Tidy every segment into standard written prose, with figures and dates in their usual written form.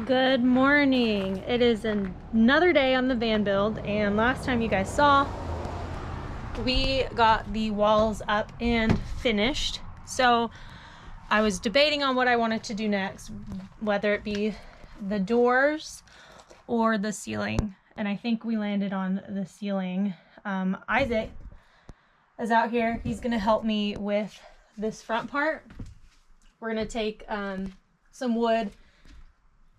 Good morning. It is another day on the van build, and last time you guys saw, we got the walls up and finished. So I was debating on what I wanted to do next, whether it be the doors or the ceiling, and I think we landed on the ceiling. Isaac is out here. He's gonna help me with this front part. We're gonna take some wood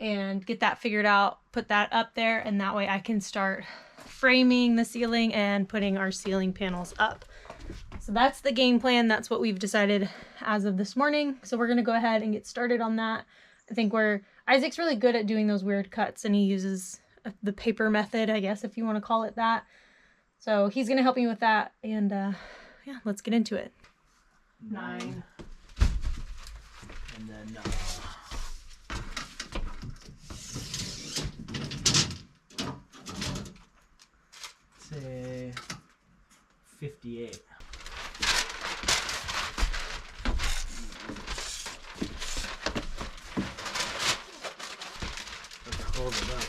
and get that figured out, put that up there, and that way I can start framing the ceiling and putting our ceiling panels up. So that's the game plan. That's what we've decided as of this morning. So we're gonna go ahead and get started on that. I think Isaac's really good at doing those weird cuts, and he uses the paper method, I guess, if you want to call it that. So he's gonna help me with that, and yeah, let's get into it. 9. And then say 58. Let's hold it up.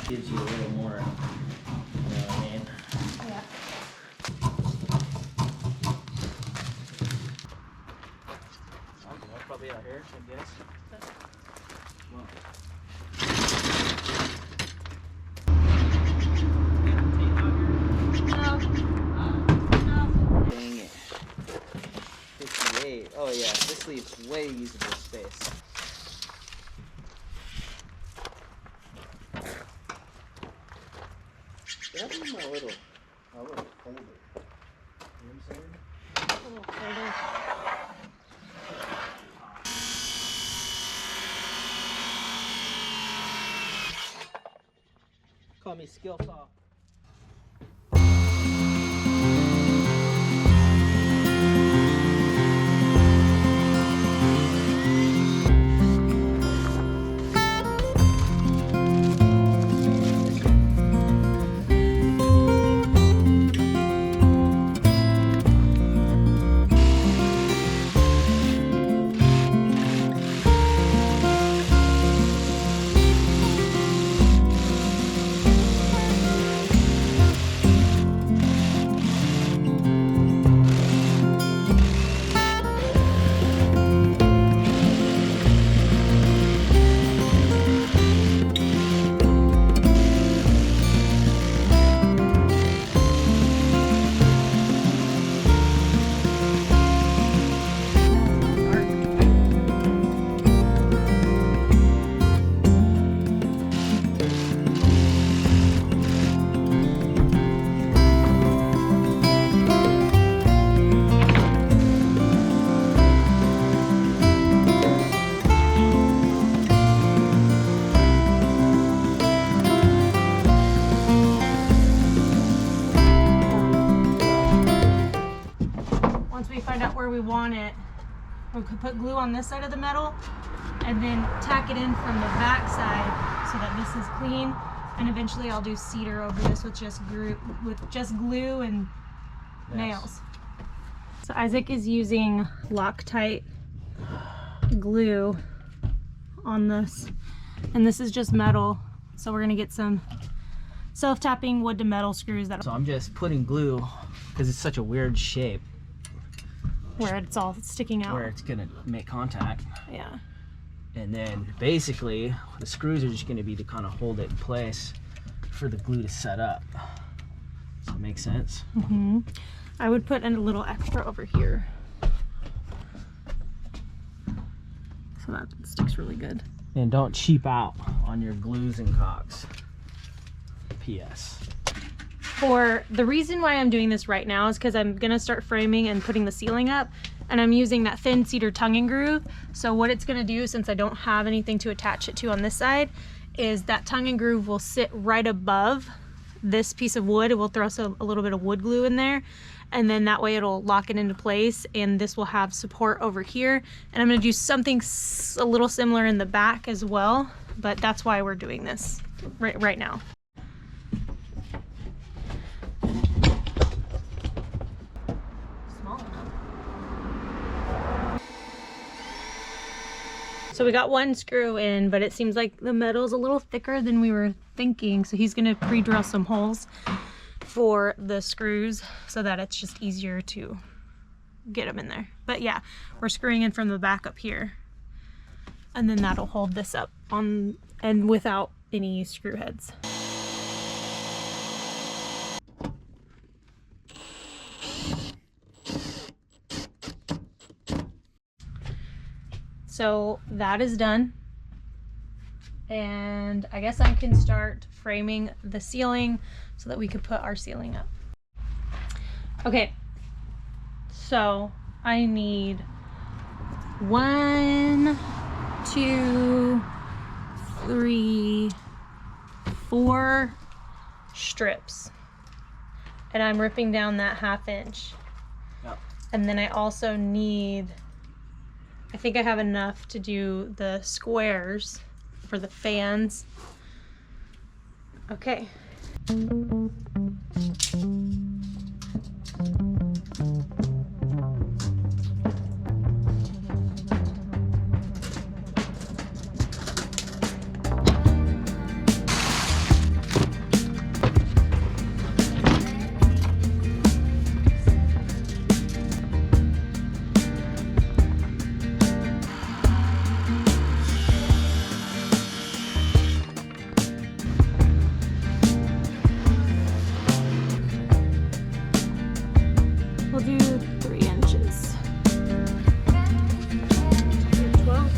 Gives you a little more, you know what I mean? Yeah. I'll probably out here, I guess. Well. No. Dang it. 58. Oh yeah, this leaves way usable space. That is my little holder. You know what I'm saying? A little further. Call me skillsaw. Once we find out where we want it, we could put glue on this side of the metal and then tack it in from the back side so that this is clean, and eventually I'll do cedar over this with just glue and nails. So Isaac is using Loctite glue on this, and this is just metal, so we're gonna get some self-tapping wood to metal screws that So I'm just putting glue because it's such a weird shape where it's all sticking out. where it's gonna make contact. Yeah. And then basically the screws are just gonna be to kind of hold it in place for the glue to set up. Does that make sense? Mm-hmm. I would put in a little extra over here so that it sticks really good. And don't cheap out on your glues and caulks. P.S. For the reason why I'm doing this right now is because I'm gonna start framing and putting the ceiling up, and I'm using that thin cedar tongue and groove. So what it's gonna do, since I don't have anything to attach it to on this side, is that tongue and groove will sit right above this piece of wood. We'll throw a little bit of wood glue in there, and then that way it'll lock it into place, and this will have support over here. And I'm gonna do something a little similar in the back as well, but that's why we're doing this right now. So we got one screw in, but it seems like the metal's a little thicker than we were thinking. So he's gonna pre-drill some holes for the screws so that it's just easier to get them in there. But yeah, we're screwing in from the back up here, and then that'll hold this up on and without any screw heads. So that is done, and I guess I can start framing the ceiling so that we could put our ceiling up. Okay, so I need 1, 2, 3, 4 strips, and I'm ripping down that 1/2 inch. Yep. And then I also need, I think I have enough to do the squares for the fans. Okay. We'll do 3 inches. 12.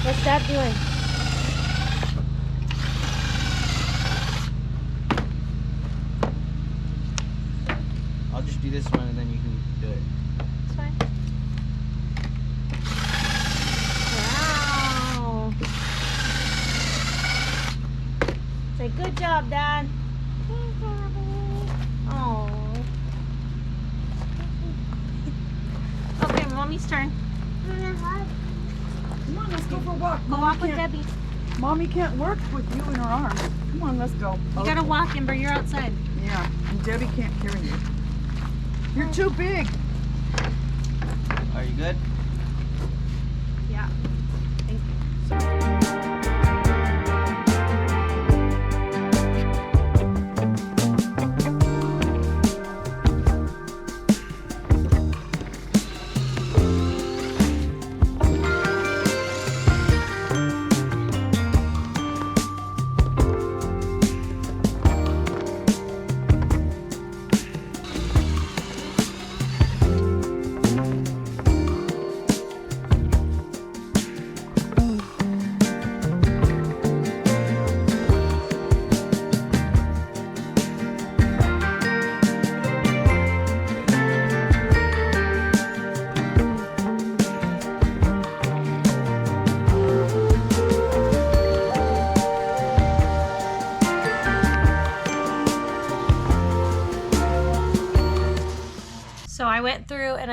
What's Dad doing? I'll just do this one and then you can do it. It's fine. Wow. Say good job, Dad. Oh. Okay, Mommy's turn. Come on, let's go for a walk. Go walk with Debbie. Mommy can't work with you in her arms. Come on, let's go. You gotta walk, Ember. You're outside. Yeah, and Debbie can't carry you. You're too big. Are you good?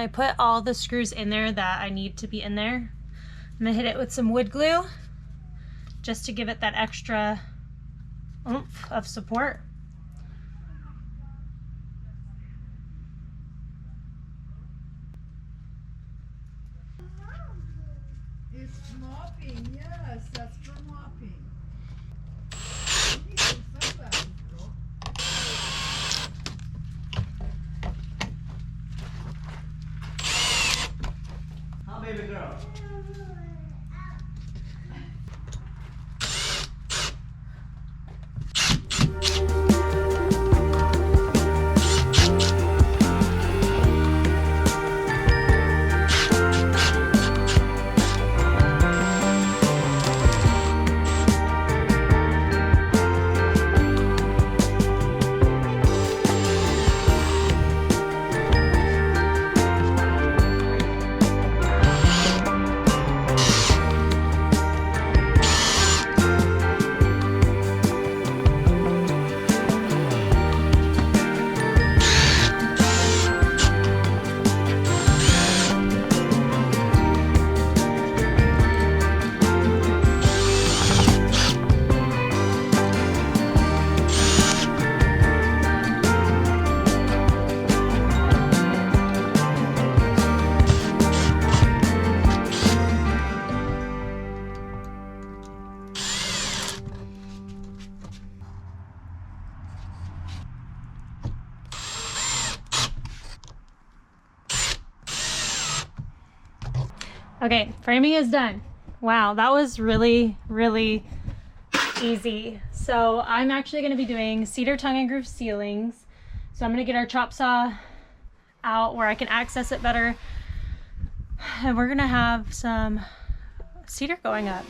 I put all the screws in there that I need to be in there. I'm gonna hit it with some wood glue just to give it that extra oomph of support. It's mopping, yes, that's for mopping. How baby girl? Okay, framing is done. Wow, that was really, really easy. So I'm actually gonna be doing cedar tongue and groove ceilings. So I'm gonna get our chop saw out where I can access it better. And we're gonna have some cedar going up.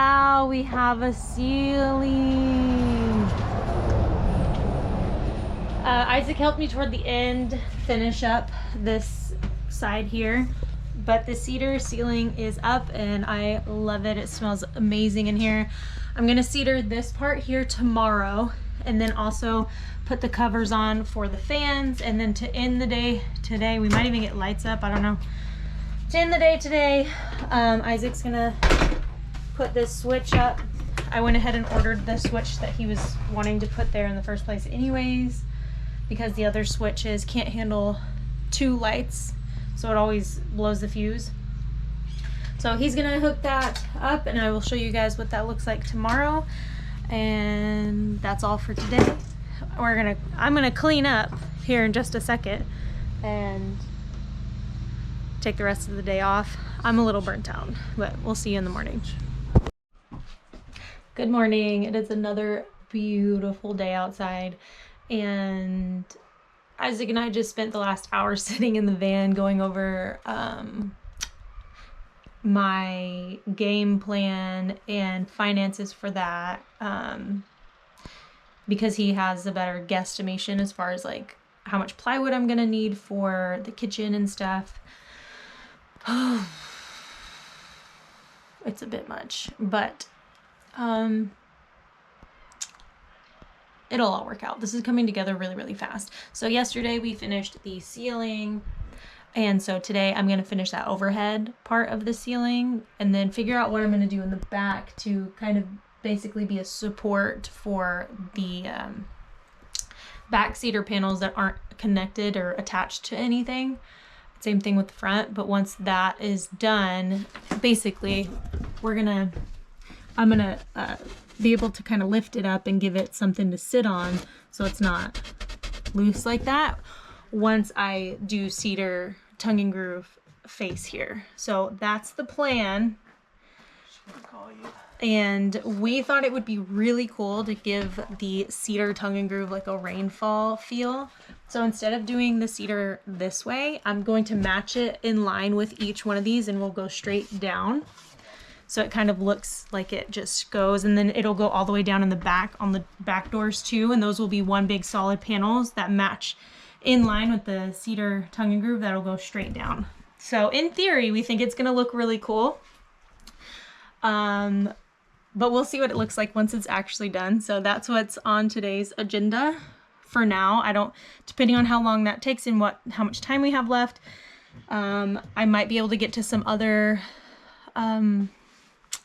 wow, we have a ceiling. Isaac helped me toward the end finish up this side here, but the cedar ceiling is up and I love it. It smells amazing in here. I'm gonna cedar this part here tomorrow, and then also put the covers on for the fans, and then to end the day today, we might even get lights up, I don't know. To end the day today, Isaac's gonna put this switch up. I went ahead and ordered the switch that he was wanting to put there in the first place anyways, because the other switches can't handle 2 lights, so it always blows the fuse. So he's gonna hook that up and I will show you guys what that looks like tomorrow. And that's all for today. I'm gonna clean up here in just a second and take the rest of the day off. I'm a little burnt out, but we'll see you in the morning. Good morning. It is another beautiful day outside, and Isaac and I just spent the last hour sitting in the van going over my game plan and finances for that, because he has a better guesstimation as far as like how much plywood I'm gonna need for the kitchen and stuff. It's a bit much, but it'll all work out. This is coming together really, really fast. So yesterday we finished the ceiling, and so today I'm gonna finish that overhead part of the ceiling and then figure out what I'm gonna do in the back to kind of basically be a support for the back cedar panels that aren't connected or attached to anything. Same thing with the front, but once that is done, basically I'm gonna be able to kind of lift it up and give it something to sit on so it's not loose like that once I do cedar tongue and groove face here. So that's the plan. And we thought it would be really cool to give the cedar tongue and groove like a rainfall feel. So instead of doing the cedar this way, I'm going to match it in line with each one of these, and we'll go straight down. So it kind of looks like it just goes, and then it'll go all the way down in the back on the back doors too. And those will be one big solid panels that match in line with the cedar tongue and groove that'll go straight down. So in theory, we think it's gonna look really cool. But we'll see what it looks like once it's actually done. So that's what's on today's agenda for now. Depending on how long that takes and how much time we have left, I might be able to get to some other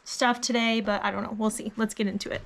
stuff today, but I don't know. We'll see. Let's get into it.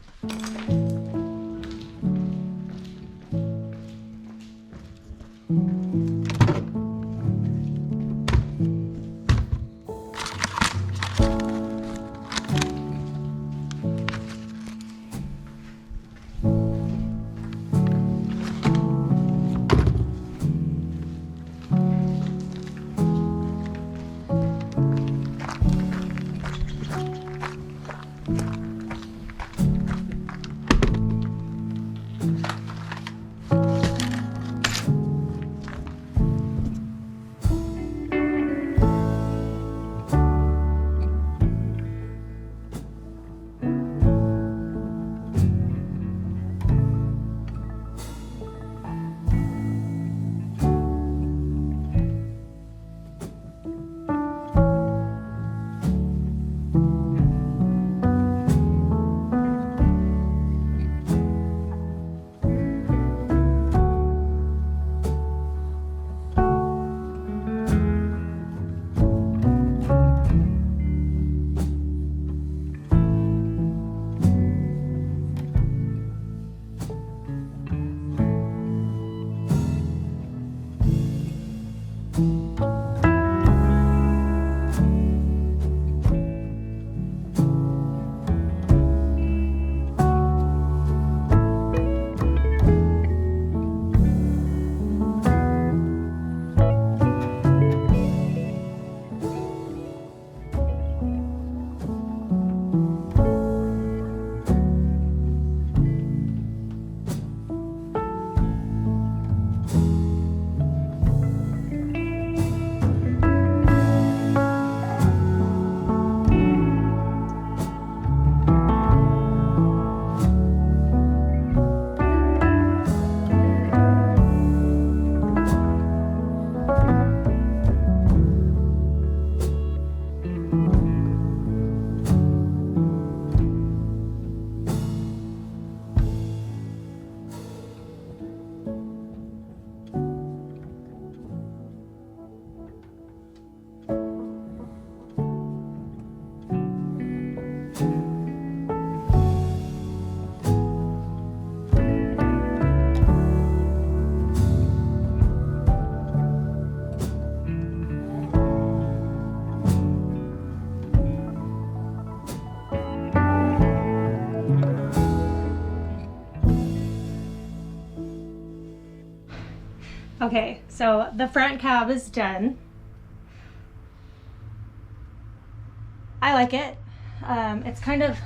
Okay, so the front cab is done. I like it. It's kind of,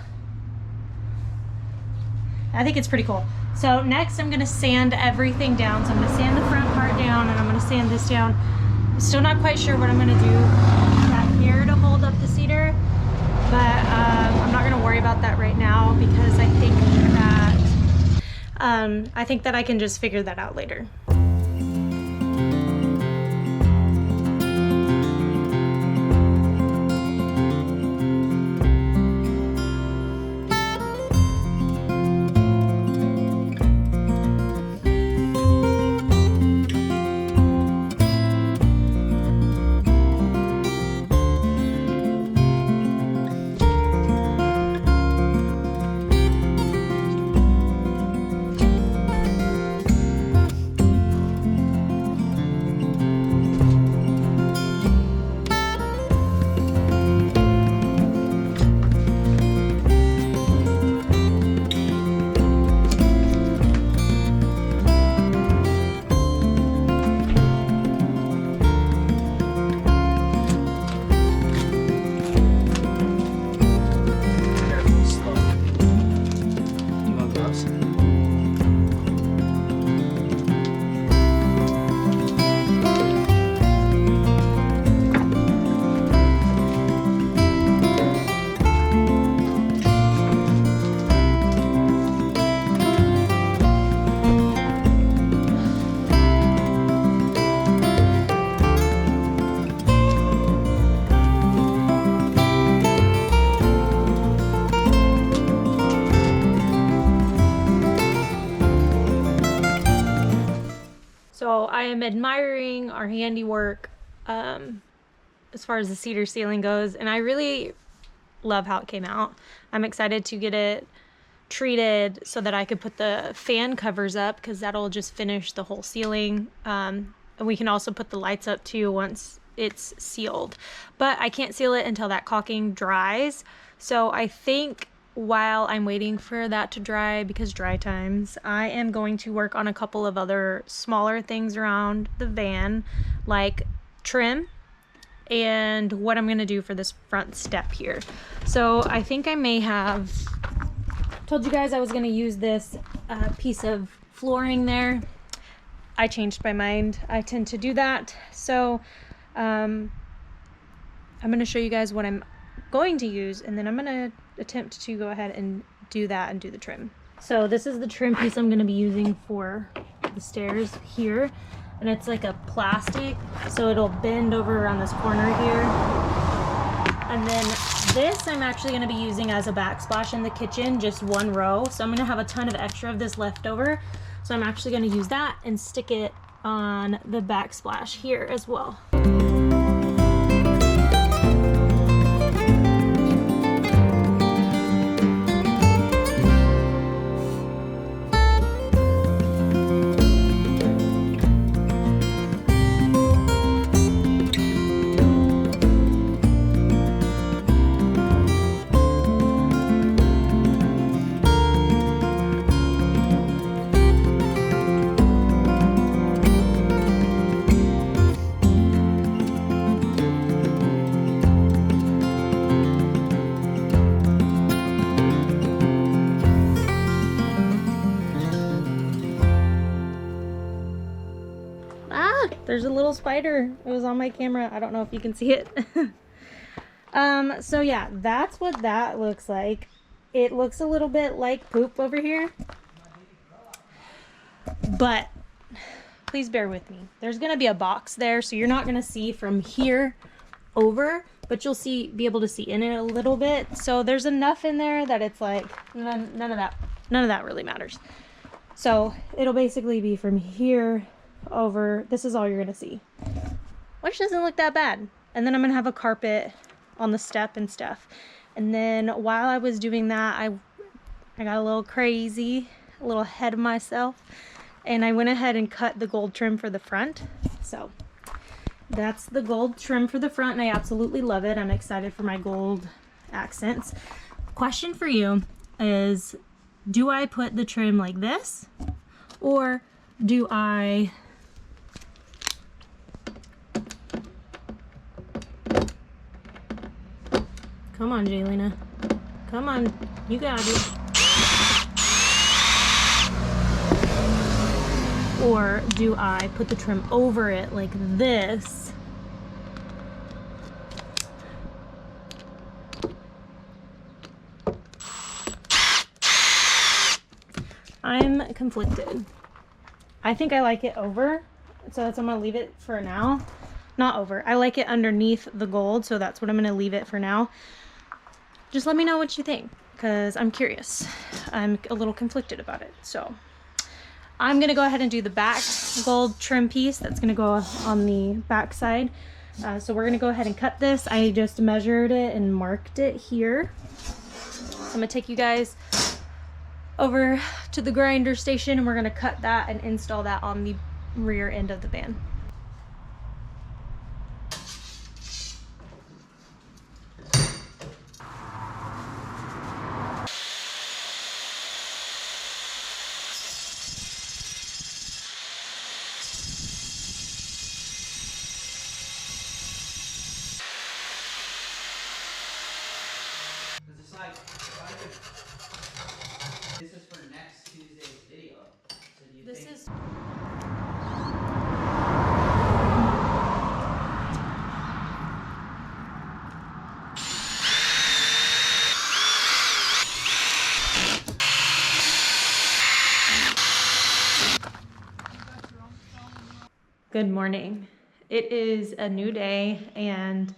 I think it's pretty cool. So next I'm gonna sand everything down. So I'm gonna sand the front part down and I'm gonna sand this down. I'm still not quite sure what I'm gonna do back here to hold up the cedar, but I'm not gonna worry about that right now because I think that I can just figure that out later. So I am admiring our handiwork as far as the cedar ceiling goes, and I really love how it came out. I'm excited to get it treated so that I could put the fan covers up because that'll just finish the whole ceiling. And we can also put the lights up too once it's sealed. But I can't seal it until that caulking dries. So I think while I'm waiting for that to dry, because dry times, I am going to work on a couple of other smaller things around the van, like trim and what I'm gonna do for this front step here. So I think I may have told you guys I was gonna use this piece of flooring there. I changed my mind. I tend to do that. So I'm gonna show you guys what I'm going to use, and then I'm gonna attempt to go ahead and do that and do the trim. So this is the trim piece I'm going to be using for the stairs here, and it's like a plastic, so it'll bend over around this corner here. And then this I'm actually going to be using as a backsplash in the kitchen, just one row. So I'm going to have a ton of extra of this left over, so I'm actually going to use that and stick it on the backsplash here as well. There's a little spider. It was on my camera. I don't know if you can see it. So yeah, that's what that looks like. It looks a little bit like poop over here, but please bear with me. There's gonna be a box there, so you're not gonna see from here over, but you'll be able to see in it a little bit. So there's enough in there that it's like none of that really matters. So it'll basically be from here over. This is all you're gonna see, which doesn't look that bad. And then I'm gonna have a carpet on the step and stuff. And then while I was doing that, I got a little crazy, a little ahead of myself, and I went ahead and cut the gold trim for the front. So that's the gold trim for the front, and I absolutely love it. I'm excited for my gold accents. Question for you is, do I put the trim like this, or do I Come on, Jaylena. Come on, you got it. Or do I put the trim over it like this? I'm conflicted. I think I like it over, so that's I'm gonna leave it for now. Not over. I like it underneath the gold, so that's what I'm gonna leave it for now. Just let me know what you think, because I'm curious. I'm a little conflicted about it. So I'm gonna go ahead and do the back gold trim piece. That's gonna go on the back side. So we're gonna go ahead and cut this. I just measured it and marked it here. So I'm gonna take you guys over to the grinder station and we're gonna cut that and install that on the rear end of the van. This is for next Tuesday's video. So do you This think... is Good morning. It is a new day and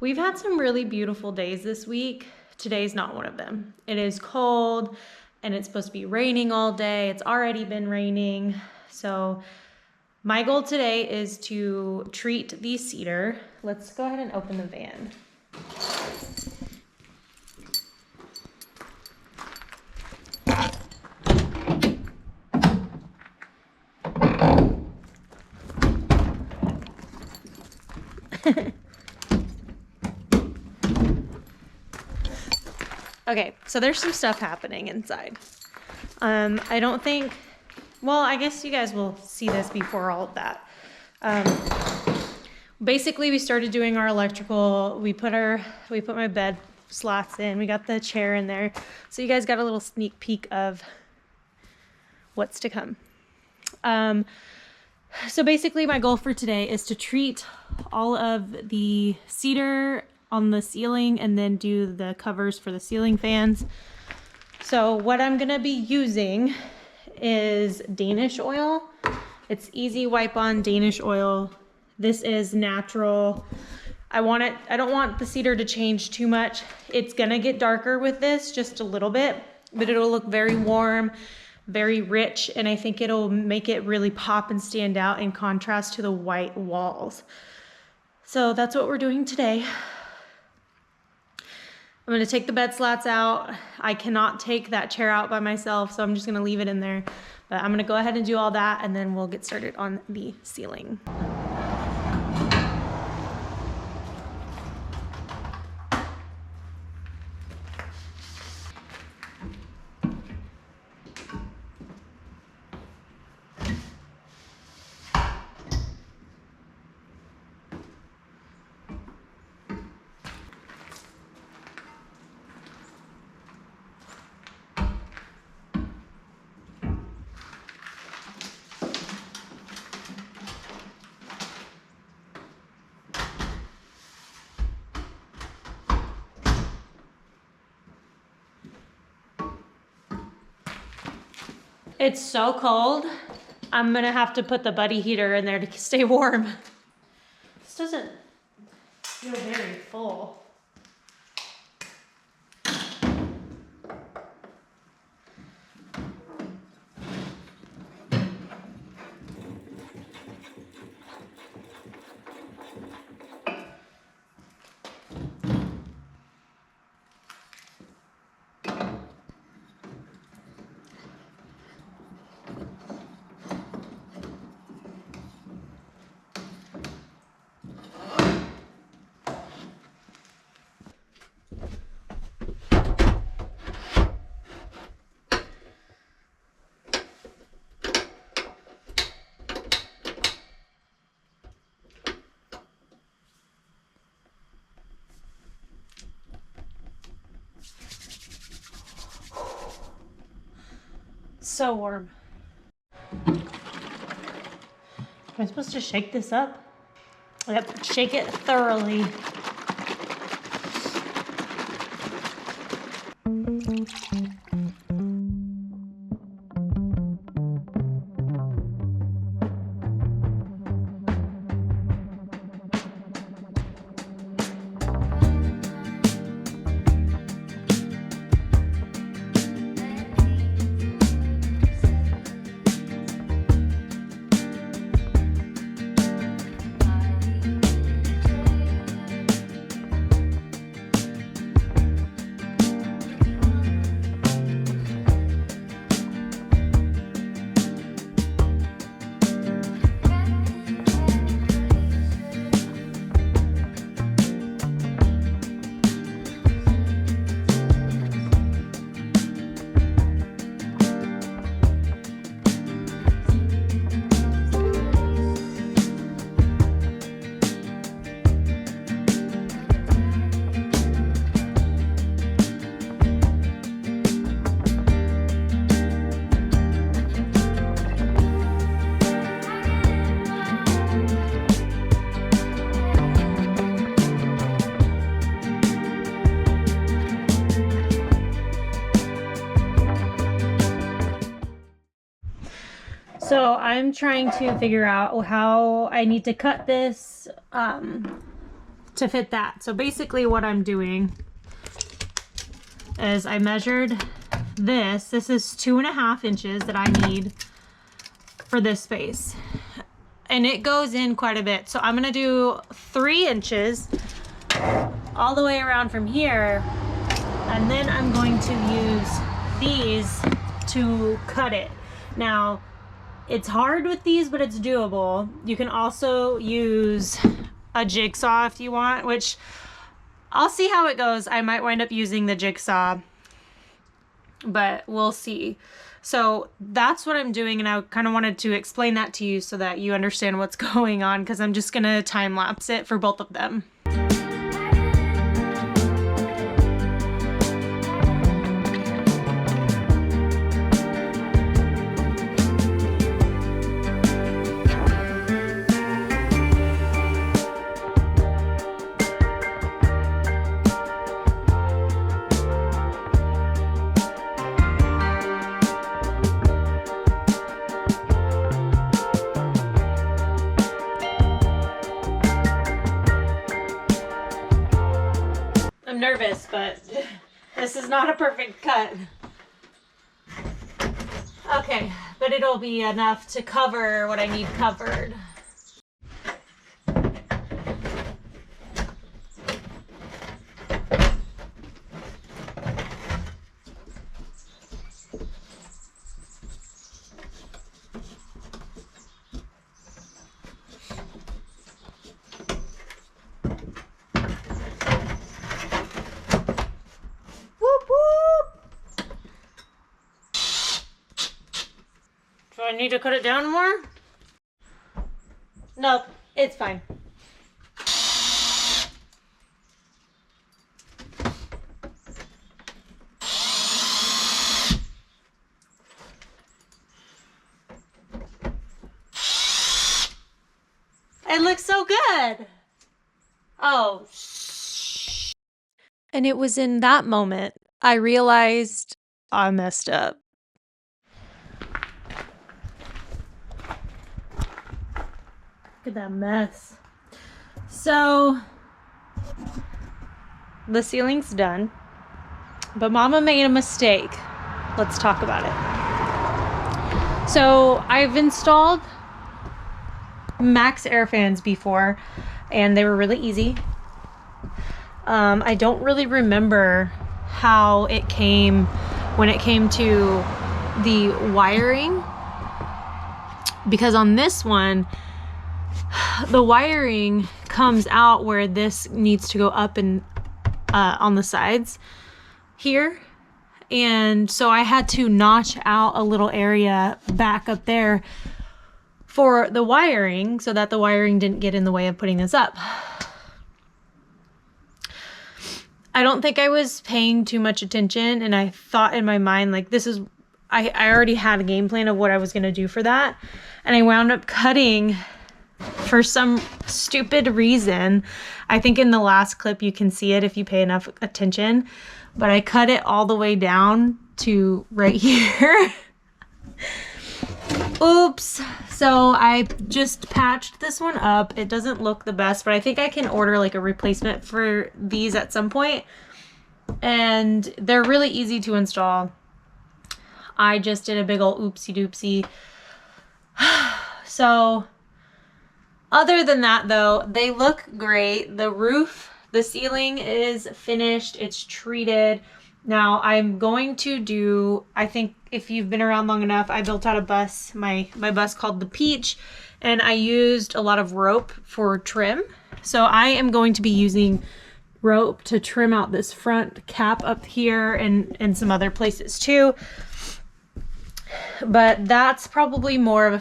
we've had some really beautiful days this week. Today's not one of them. It is cold and it's supposed to be raining all day. It's already been raining. So my goal today is to treat the cedar. Let's go ahead and open the van. Okay, so there's some stuff happening inside. I don't think, well, I guess you guys will see this before all of that. Basically, we started doing our electrical. We put my bed slats in. We got the chair in there. So you guys got a little sneak peek of what's to come. So basically, my goal for today is to treat all of the cedar on the ceiling and then do the covers for the ceiling fans. So what I'm gonna be using is Danish oil. It's easy wipe on Danish oil. This is natural. I don't want the cedar to change too much. It's gonna get darker with this, just a little bit, but it'll look very warm, very rich, and I think it'll make it really pop and stand out in contrast to the white walls. So that's what we're doing today. I'm gonna take the bed slats out. I cannot take that chair out by myself, so I'm just gonna leave it in there. But I'm gonna go ahead and do all that and then we'll get started on the ceiling. It's so cold. I'm gonna have to put the buddy heater in there to stay warm. This doesn't feel very full. It's so warm. Am I supposed to shake this up? Yep, shake it thoroughly. So I'm trying to figure out how I need to cut this to fit that. So basically what I'm doing is I measured this. This is 2.5 inches that I need for this space. And it goes in quite a bit. So I'm gonna do 3 inches all the way around from here. And then I'm going to use these to cut it. Now, it's hard with these, but it's doable. You can also use a jigsaw if you want, which I'll see how it goes. I might wind up using the jigsaw, but we'll see. So that's what I'm doing, and I kind of wanted to explain that to you so that you understand what's going on, because I'm just gonna time lapse it for both of them. I'm nervous, but this is not a perfect cut. Okay, but it'll be enough to cover what I need covered. Do I need to cut it down more? Nope, it's fine. It looks so good. Oh. And it was in that moment I realized I messed up. Look at that mess. So the ceiling's done, but Mama made a mistake. Let's talk about it. So I've installed Max air fans before, and they were really easy. I don't really remember how it came when it came to the wiring, because on this one the wiring comes out where this needs to go up and on the sides here, and so I had to notch out a little area back up there for the wiring so that the wiring didn't get in the way of putting this up. I don't think I was paying too much attention, and I thought in my mind, like, this is I already had a game plan of what I was going to do for that. And I wound up cutting, for some stupid reason, I think in the last clip you can see it if you pay enough attention, but I cut it all the way down to right here. Oops. So I just patched this one up. It doesn't look the best, but I think I can order like a replacement for these at some point. And they're really easy to install. I just did a big old oopsie doopsie. So other than that though, they look great. The roof, the ceiling is finished. It's treated. Now I'm going to do, I think if you've been around long enough, I built out a bus, my bus called the Peach, and I used a lot of rope for trim. So I am going to be using rope to trim out this front cap up here and some other places too. But that's probably more of a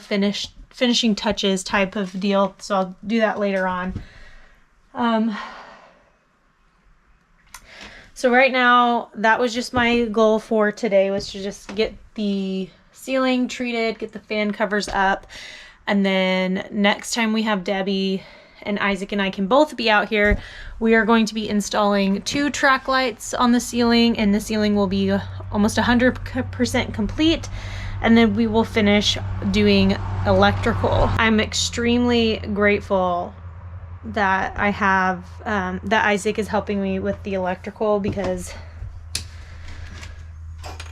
finishing touches type of deal. So I'll do that later on. So right now, that was just my goal for today, was to just get the ceiling treated, get the fan covers up. And then next time we have Debbie and Isaac and I can both be out here, we are going to be installing 2 track lights on the ceiling, and the ceiling will be almost 100% complete. And then we will finish doing electrical. I'm extremely grateful that I have, that Isaac is helping me with the electrical, because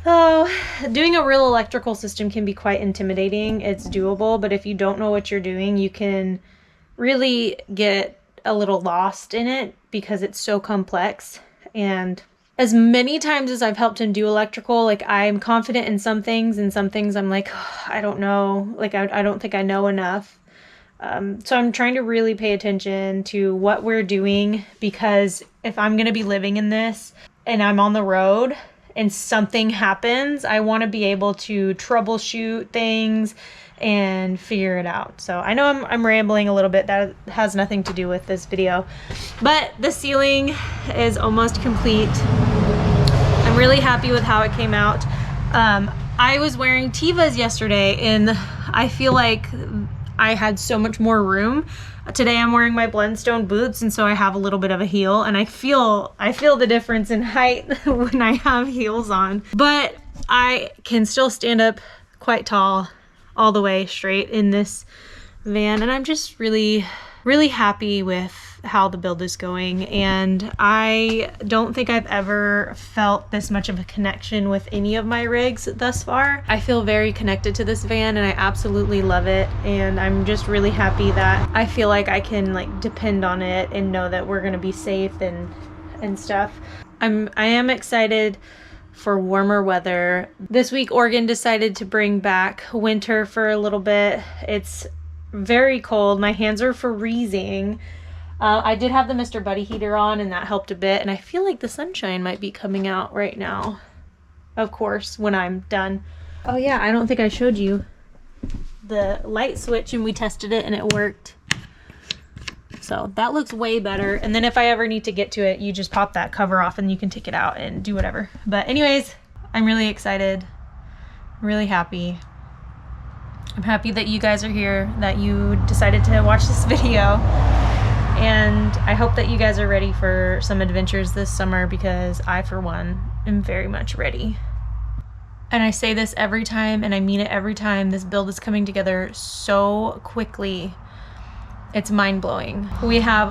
doing a real electrical system can be quite intimidating. It's doable, but if you don't know what you're doing, you can really get a little lost in it because it's so complex. And as many times as I've helped him do electrical, like I'm confident in some things, and some things I'm like, oh, I don't know, like I don't think I know enough. So I'm trying to really pay attention to what we're doing, because if I'm going to be living in this and I'm on the road and something happens, I want to be able to troubleshoot things and figure it out. So I know I'm rambling a little bit. That has nothing to do with this video, but the ceiling is almost complete. I'm really happy with how it came out. I was wearing Tevas yesterday, and I feel like I had so much more room. Today I'm wearing my Blendstone boots, and so I have a little bit of a heel, and I feel the difference in height when I have heels on. But I can still stand up quite tall all the way straight in this van, and I'm just really, really happy with how the build is going. And I don't think I've ever felt this much of a connection with any of my rigs thus far. I feel very connected to this van, and I absolutely love it, and I'm just really happy that I feel like I can like depend on it and know that we're gonna be safe and stuff. I am excited for warmer weather. This week Oregon decided to bring back winter for a little bit. It's very cold. My hands are freezing. I did have the Mr. Buddy heater on, and that helped a bit, and I feel like the sunshine might be coming out right now, of course, when I'm done. Oh yeah, I don't think I showed you the light switch, and we tested it and it worked. So that looks way better. And then if I ever need to get to it, you just pop that cover off and you can take it out and do whatever. But anyways, I'm really excited, really happy. I'm happy that you guys are here, that you decided to watch this video. And I hope that you guys are ready for some adventures this summer, because I, for one, am very much ready. And I say this every time, and I mean it every time. This build is coming together so quickly. It's mind-blowing. We have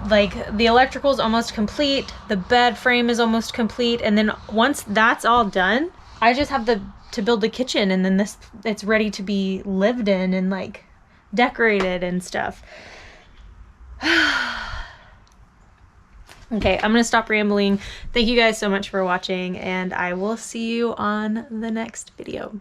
the electrical is almost complete, the bed frame is almost complete, and then once that's all done, I just have to build the kitchen, and then it's ready to be lived in and like decorated and stuff. Okay, I'm gonna stop rambling. Thank you guys so much for watching, and I will see you on the next video.